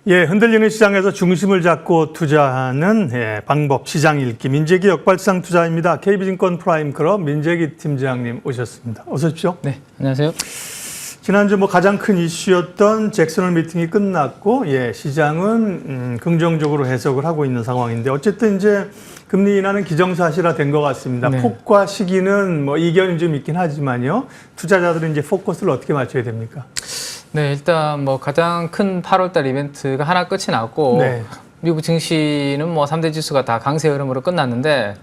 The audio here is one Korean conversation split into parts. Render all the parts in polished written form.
예, 흔들리는 시장에서 중심을 잡고 투자하는 방법, 시장 읽기, 민재기 역발상 투자입니다. KB증권 프라임클럽 민재기 팀장님 오셨습니다. 어서 오십시오. 네, 안녕하세요. 지난주 가장 큰 이슈였던 잭슨홀 미팅이 끝났고, 시장은 긍정적으로 해석을 하고 있는 상황인데, 어쨌든 이제 금리 인하는 기정사실화 된 것 같습니다. 네. 폭과 시기는 이견이 좀 있긴 하지만요. 투자자들은 이제 포커스를 어떻게 맞춰야 됩니까? 네, 일단 가장 큰 8월달 이벤트가 하나 끝이 났고, 네. 미국 증시는 3대 지수가 다 강세 흐름으로 끝났는데,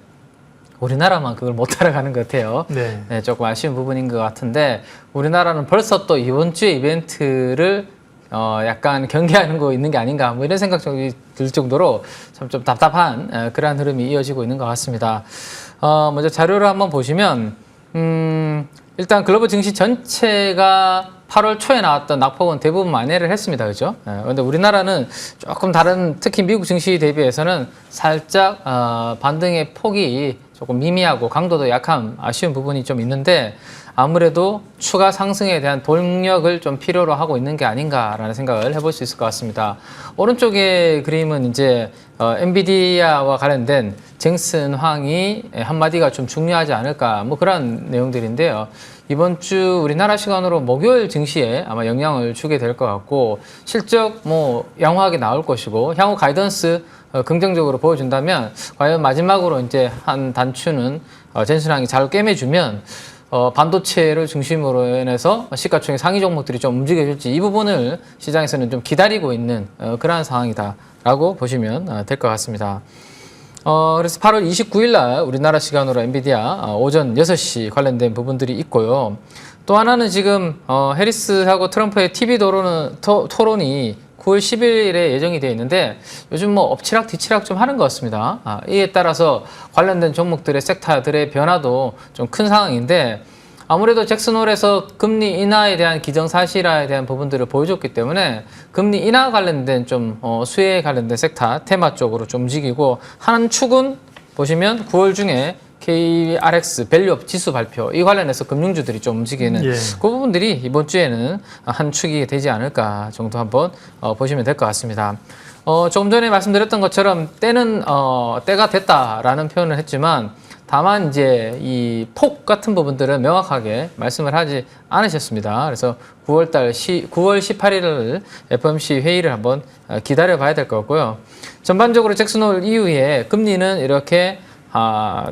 우리나라만 그걸 못 따라가는 것 같아요. 네. 네, 조금 아쉬운 부분인 것 같은데, 우리나라는 벌써 또 이번 주에 이벤트를 약간 경계하는 거 있는 게 아닌가, 이런 생각이 들 정도로 좀 답답한 그러한 흐름이 이어지고 있는 것 같습니다. 먼저 자료를 한번 보시면, 일단 글로벌 증시 전체가 8월 초에 나왔던 낙폭은 대부분 만회를 했습니다. 그죠? 그런데 우리나라는 조금 다른, 특히 미국 증시 대비해서는 살짝 반등의 폭이 조금 미미하고 강도도 약한 아쉬운 부분이 좀 있는데, 아무래도 추가 상승에 대한 동력을 좀 필요로 하고 있는 게 아닌가라는 생각을 해볼 수 있을 것 같습니다. 오른쪽의 그림은 이제 엔비디아와 관련된 잭슨 황이 한마디가 좀 중요하지 않을까, 그런 내용들인데요. 이번 주 우리나라 시간으로 목요일 증시에 아마 영향을 주게 될 것 같고, 실적 양호하게 나올 것이고, 향후 가이던스 긍정적으로 보여준다면, 과연 마지막으로 이제 한 단추는 잭슨 황이 잘 꿰매주면 반도체를 중심으로 인해서 시가총액 상위 종목들이 좀 움직여질지, 이 부분을 시장에서는 좀 기다리고 있는 그러한 상황이다라고 보시면 될 것 같습니다. 그래서 8월 29일 날 우리나라 시간으로 엔비디아 오전 6시 관련된 부분들이 있고요. 또 하나는 지금 해리스하고 트럼프의 TV 토론이 9월 10일에 예정이 되어 있는데, 요즘 엎치락 뒤치락 좀 하는 것 같습니다. 이에 따라서 관련된 종목들의 섹터들의 변화도 좀 큰 상황인데, 아무래도 잭슨홀에서 금리 인하에 대한 기정사실화에 대한 부분들을 보여줬기 때문에 금리 인하 관련된 좀 수혜에 관련된 섹터 테마 쪽으로 좀 움직이고, 한 축은 보시면 9월 중에 KRX 밸류업 지수 발표, 이 관련해서 금융주들이 좀 움직이는 그 부분들이 이번 주에는 한 축이 되지 않을까 정도 한번 보시면 될 것 같습니다. 조금 전에 말씀드렸던 것처럼 때가 됐다라는 표현을 했지만, 다만 이제 이 폭 같은 부분들은 명확하게 말씀을 하지 않으셨습니다. 그래서 9월 18일 FOMC 회의를 한번 기다려 봐야 될 것 같고요. 전반적으로 잭슨홀 이후에 금리는 이렇게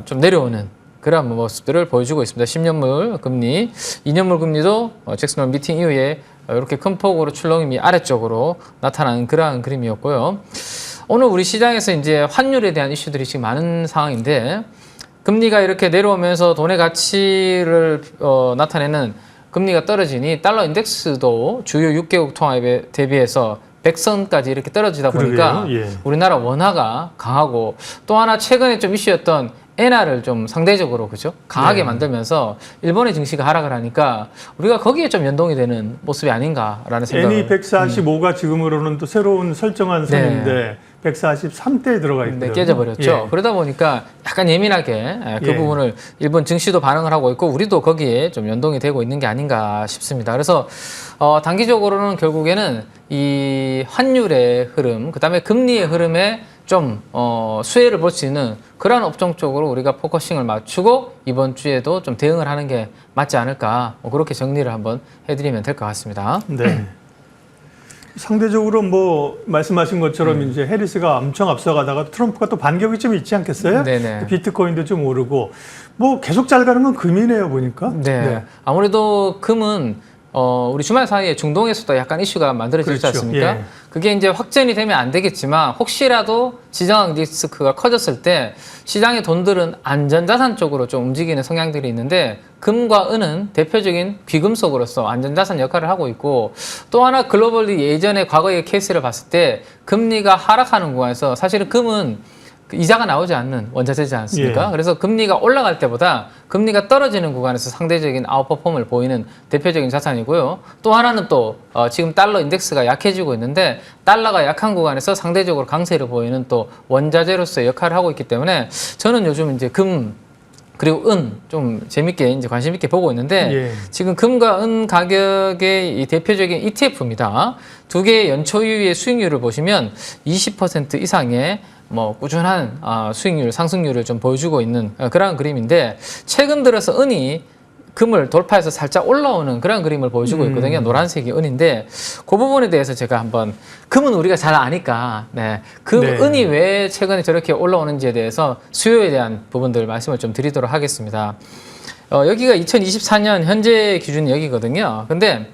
좀 내려오는 그런 모습들을 보여주고 있습니다. 10년물 금리, 2년물 금리도 잭슨홀 미팅 이후에 이렇게 큰 폭으로 출렁임이 아래쪽으로 나타나는 그러한 그림이었고요. 오늘 우리 시장에서 이제 환율에 대한 이슈들이 지금 많은 상황인데, 금리가 이렇게 내려오면서 돈의 가치를 나타내는 금리가 떨어지니 달러 인덱스도 주요 6개국 통화에 대비해서 100선까지 이렇게 떨어지다 보니까 우리나라 원화가 강하고, 또 하나 최근에 좀 이슈였던 엔화를 좀 상대적으로 강하게 만들면서 일본의 증시가 하락을 하니까 우리가 거기에 좀 연동이 되는 모습이 아닌가라는 생각을. 엔이 145가 지금으로는 또 새로운 설정한 선인데 143대에 들어가 있거든요. 깨져버렸죠. 그러다 보니까 약간 예민하게 그 부분을 일본 증시도 반응을 하고 있고, 우리도 거기에 좀 연동이 되고 있는 게 아닌가 싶습니다. 그래서 단기적으로는 결국에는 이 환율의 흐름, 그다음에 금리의 흐름에 좀 수혜를 볼 수 있는 그런 업종 쪽으로 우리가 포커싱을 맞추고 이번 주에도 좀 대응을 하는 게 맞지 않을까, 그렇게 정리를 한번 해드리면 될 것 같습니다. 네. 상대적으로 말씀하신 것처럼 이제 해리스가 엄청 앞서가다가 트럼프가 또 반격이 좀 있지 않겠어요? 네네. 비트코인도 좀 오르고 계속 잘 가는 건 금이네요, 보니까. 네. 아무래도 금은 우리 주말 사이에 중동에서도 약간 이슈가 만들어지지 그렇죠. 않습니까? 그게 이제 확전이 되면 안 되겠지만, 혹시라도 지정학 리스크가 커졌을 때 시장의 돈들은 안전자산 쪽으로 좀 움직이는 성향들이 있는데, 금과 은은 대표적인 귀금속으로서 안전자산 역할을 하고 있고, 또 하나 글로벌리 예전에 과거의 케이스를 봤을 때 금리가 하락하는 구간에서 사실은 금은 이자가 나오지 않는 원자재지 않습니까? 그래서 금리가 올라갈 때보다 금리가 떨어지는 구간에서 상대적인 아웃퍼폼을 보이는 대표적인 자산이고요. 또 하나는 또 지금 달러 인덱스가 약해지고 있는데, 달러가 약한 구간에서 상대적으로 강세를 보이는 또 원자재로서의 역할을 하고 있기 때문에, 저는 요즘 이제 금 그리고 은 좀 재밌게 이제 관심 있게 보고 있는데 예. 지금 금과 은 가격의 이 대표적인 ETF입니다. 두 개의 연초유의 수익률을 보시면 20% 이상의 뭐 꾸준한 수익률, 상승률을 좀 보여주고 있는 그런 그림인데 최근 들어서 은이 금을 돌파해서 살짝 올라오는 그런 그림을 보여주고 있거든요. 노란색이 은인데 그 부분에 대해서 제가 한번 금은 우리가 잘 아니까 네. 은이 왜 최근에 저렇게 올라오는지에 대해서 수요에 대한 부분들 말씀을 좀 드리도록 하겠습니다. 여기가 2024년 현재 기준 여기거든요. 근데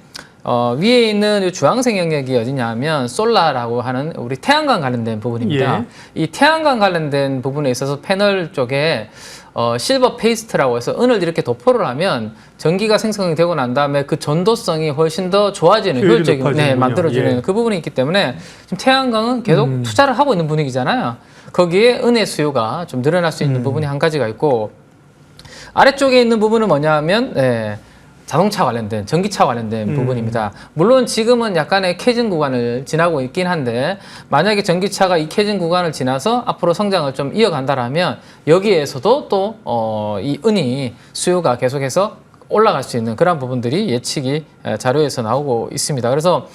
위에 있는 이 주황색 영역이 어디냐 하면 솔라라고 하는 우리 태양광 관련된 부분입니다. 예. 이 태양광 관련된 부분에 있어서 패널 쪽에 실버 페이스트라고 해서 은을 이렇게 도포를 하면 전기가 생성이 되고 난 다음에 그 전도성이 훨씬 더 좋아지는 효율적인 만들어지는 예. 그 부분이 있기 때문에 지금 태양광은 계속 투자를 하고 있는 분위기잖아요. 거기에 은의 수요가 좀 늘어날 수 있는 부분이 한 가지가 있고 아래쪽에 있는 부분은 뭐냐 하면 자동차 관련된, 전기차 관련된 부분입니다. 물론 지금은 약간의 캐진 구간을 지나고 있긴 한데 만약에 전기차가 이 캐진 구간을 지나서 앞으로 성장을 좀 이어간다라면 여기에서도 또 이 은이 수요가 계속해서 올라갈 수 있는 그런 부분들이 예측이 자료에서 나오고 있습니다. 그래서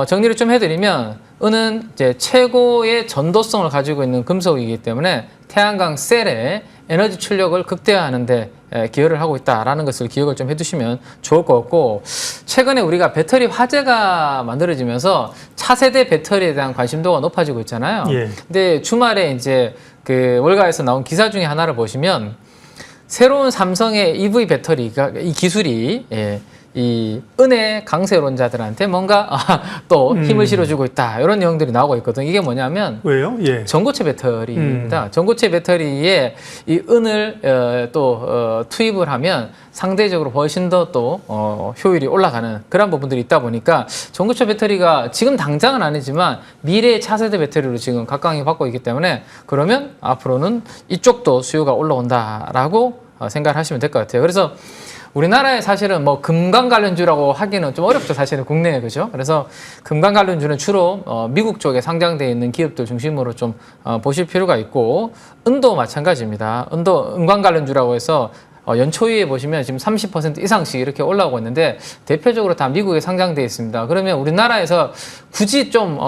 정리를 좀 해드리면 은은 이제 최고의 전도성을 가지고 있는 금속이기 때문에 태양광 셀의 에너지 출력을 극대화하는 데 기여를 하고 있다라는 것을 기억을 좀 해두시면 좋을 것 같고 최근에 우리가 배터리 화재가 만들어지면서 차세대 배터리에 대한 관심도가 높아지고 있잖아요. 예. 근데 주말에 이제 그 월가에서 나온 기사 중에 하나를 보시면 새로운 삼성의 EV 배터리가 이 기술이 이 은의 강세론자들한테 뭔가 또 힘을 실어주고 있다 이런 내용들이 나오고 있거든요. 이게 뭐냐면 왜요? 예. 전고체 배터리입니다. 전고체 배터리에 이 은을 투입을 하면 상대적으로 훨씬 더 또 효율이 올라가는 그런 부분들이 있다 보니까 전고체 배터리가 지금 당장은 아니지만 미래의 차세대 배터리로 지금 각광이 받고 있기 때문에 그러면 앞으로는 이쪽도 수요가 올라온다라고 생각을 하시면 될 것 같아요. 그래서 우리나라에 사실은 뭐 금강 관련주라고 하기는 좀 어렵죠. 사실은 국내에 그죠. 그래서 금강 관련주는 주로 미국 쪽에 상장되어 있는 기업들 중심으로 좀 보실 필요가 있고 은도 마찬가지입니다. 은도 은광 관련주라고 해서 연초위에 보시면 지금 30% 이상씩 이렇게 올라오고 있는데 대표적으로 다 미국에 상장되어 있습니다. 그러면 우리나라에서 굳이 좀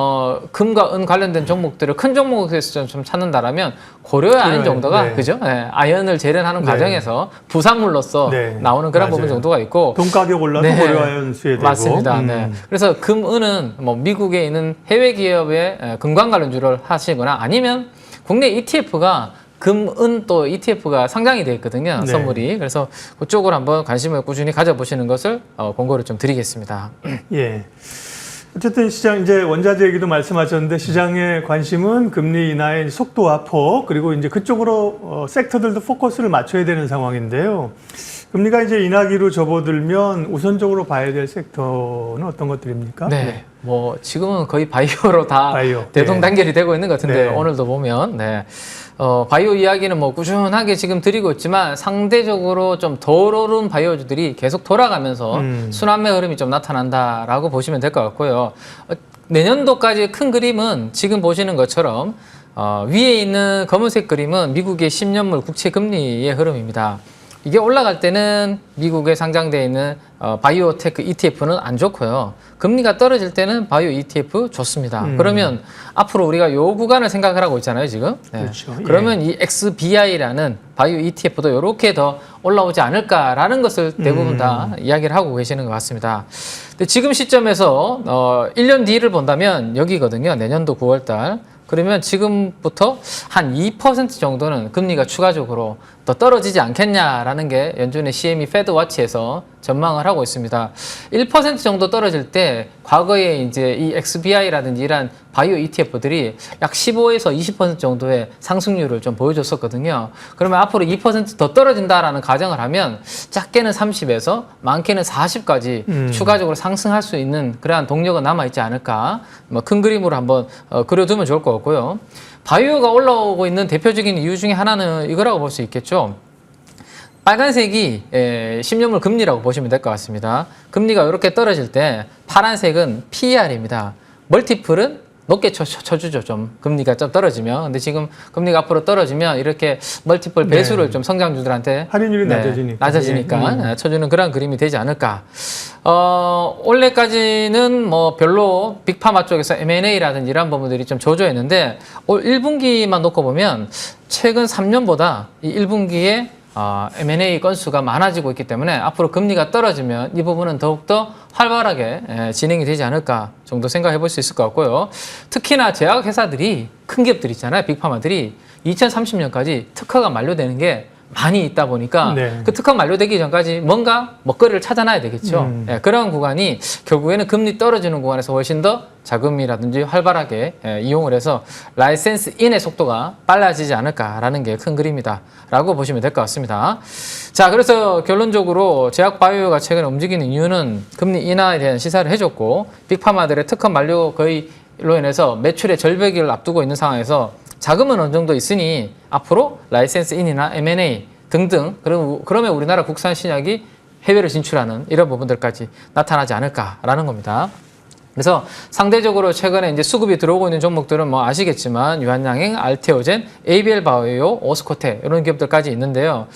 금과 은 관련된 종목들을 큰 종목에서 좀 찾는다라면 고려의 아연 정도가 네. 그죠? 네. 아연을 재련하는 네. 과정에서 부산물로서 네. 나오는 그런 맞아요. 부분 정도가 있고 돈 가격 올라도 네. 고려아연 수혜되고 맞습니다. 네. 그래서 금, 은은 뭐 미국에 있는 해외 기업의 금광 관련주를 하시거나 아니면 국내 ETF가 금, 은 또 ETF가 상장이 되어 있거든요. 네. 선물이. 그래서 그쪽으로 한번 관심을 꾸준히 가져보시는 것을 권고를 좀 드리겠습니다. 예. 어쨌든 시장 이제 원자재 얘기도 말씀하셨는데 시장의 관심은 금리 인하의 속도와 폭 그리고 이제 그쪽으로 섹터들도 포커스를 맞춰야 되는 상황인데요. 금리가 이제 인하기로 접어들면 우선적으로 봐야 될 섹터는 어떤 것들입니까? 네. 뭐 지금은 거의 바이오로 다 바이오. 대동단결이 되고 있는 것 같은데 네. 오늘도 보면 바이오 이야기는 뭐 꾸준하게 지금 드리고 있지만 상대적으로 좀 덜 오른 바이오주들이 계속 돌아가면서 순환매 흐름이 좀 나타난다라고 보시면 될 것 같고요. 내년도까지 큰 그림은 지금 보시는 것처럼 위에 있는 검은색 그림은 미국의 10년물 국채 금리의 흐름입니다. 이게 올라갈 때는 미국에 상장되어 있는 바이오테크 ETF는 안 좋고요. 금리가 떨어질 때는 바이오 ETF 좋습니다. 그러면 앞으로 우리가 요 구간을 생각을 하고 있잖아요, 지금. 네. 그렇죠. 그러면 이 XBI라는 바이오 ETF도 이렇게 더 올라오지 않을까라는 것을 대부분 다 이야기를 하고 계시는 것 같습니다. 근데 지금 시점에서 1년 뒤를 본다면 여기거든요. 내년도 9월 달. 그러면 지금부터 한 2% 정도는 금리가 추가적으로 더 떨어지지 않겠냐라는 게 연준의 CME 패드워치에서 전망을 하고 있습니다. 1% 정도 떨어질 때 과거에 이제 이 XBI라든지 이런 바이오 ETF들이 약 15에서 20% 정도의 상승률을 좀 보여줬었거든요. 그러면 앞으로 2% 더 떨어진다라는 가정을 하면 작게는 30에서 많게는 40까지 추가적으로 상승할 수 있는 그러한 동력은 남아있지 않을까. 뭐 큰 그림으로 한번 그려두면 좋을 것 같고요. 바이오가 올라오고 있는 대표적인 이유 중에 하나는 이거라고 볼 수 있겠죠. 빨간색이 10년물 금리라고 보시면 될 것 같습니다. 금리가 이렇게 떨어질 때 파란색은 PER입니다. 멀티플은 높게 쳐주죠. 좀 금리가 좀 떨어지면. 근데 지금 금리가 앞으로 떨어지면 이렇게 멀티플 배수를 네. 좀 성장주들한테 할인율이 낮아지니까. 예. 쳐주는 그런 그림이 되지 않을까. 올해까지는 뭐 별로 빅파마 쪽에서 M&A라든지 이런 부분들이 좀 저조했는데 올 1분기만 놓고 보면 최근 3년보다 이 1분기에 M&A 건수가 많아지고 있기 때문에 앞으로 금리가 떨어지면 이 부분은 더욱더 활발하게 진행이 되지 않을까 정도 생각해 볼 수 있을 것 같고요. 특히나 제약회사들이 큰 기업들 있잖아요. 빅파마들이 2030년까지 특허가 만료되는 게 많이 있다 보니까 네. 그 특허 만료되기 전까지 뭔가 먹거리를 찾아놔야 되겠죠. 그런 구간이 결국에는 금리 떨어지는 구간에서 훨씬 더 자금이라든지 활발하게 이용을 해서 라이센스 인의 속도가 빨라지지 않을까라는 게 큰 그림이다 라고 보시면 될 것 같습니다. 자, 그래서 결론적으로 제약바이오가 최근에 움직이는 이유는 금리 인하에 대한 시사를 해줬고 빅파마들의 특허 만료 거의로 인해서 매출의 절벽을 앞두고 있는 상황에서 자금은 어느 정도 있으니 앞으로 라이센스 인이나 M&A 등등 그러면 우리나라 국산 신약이 해외로 진출하는 이런 부분들까지 나타나지 않을까라는 겁니다. 그래서 상대적으로 최근에 이제 수급이 들어오고 있는 종목들은 뭐 아시겠지만 유한양행, 알테오젠, ABL 바이오, 오스코테 이런 기업들까지 있는데요.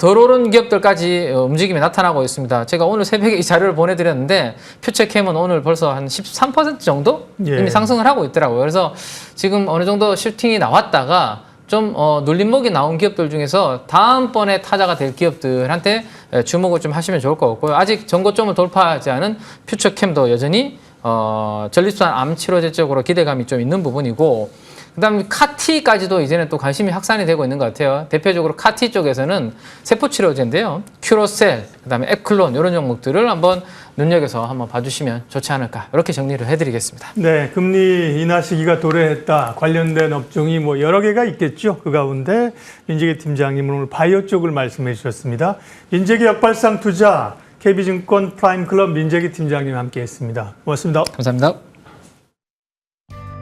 덜 오른 기업들까지 움직임이 나타나고 있습니다. 제가 오늘 새벽에 이 자료를 보내드렸는데 퓨처캠은 오늘 벌써 한 13% 정도 이미 상승을 하고 있더라고요. 그래서 지금 어느 정도 슈팅이 나왔다가 좀 눌림목이 나온 기업들 중에서 다음번에 타자가 될 기업들한테 주목을 좀 하시면 좋을 것 같고요. 아직 전고점을 돌파하지 않은 퓨처캠도 여전히 전립선 암 치료제 쪽으로 기대감이 좀 있는 부분이고, 그다음에 카티까지도 이제는 또 관심이 확산이 되고 있는 것 같아요. 대표적으로 카티 쪽에서는 세포치료제인데요. 큐로셀, 그다음에 에클론 이런 종목들을 한번 눈여겨서 한번 봐주시면 좋지 않을까, 이렇게 정리를 해드리겠습니다. 네, 금리 인하 시기가 도래했다. 관련된 업종이 뭐 여러 개가 있겠죠. 그 가운데 민재기 팀장님은 오늘 바이오 쪽을 말씀해 주셨습니다. 민재기 역발상 투자 KB증권 프라임클럽 민재기 팀장님 함께했습니다. 고맙습니다. 감사합니다.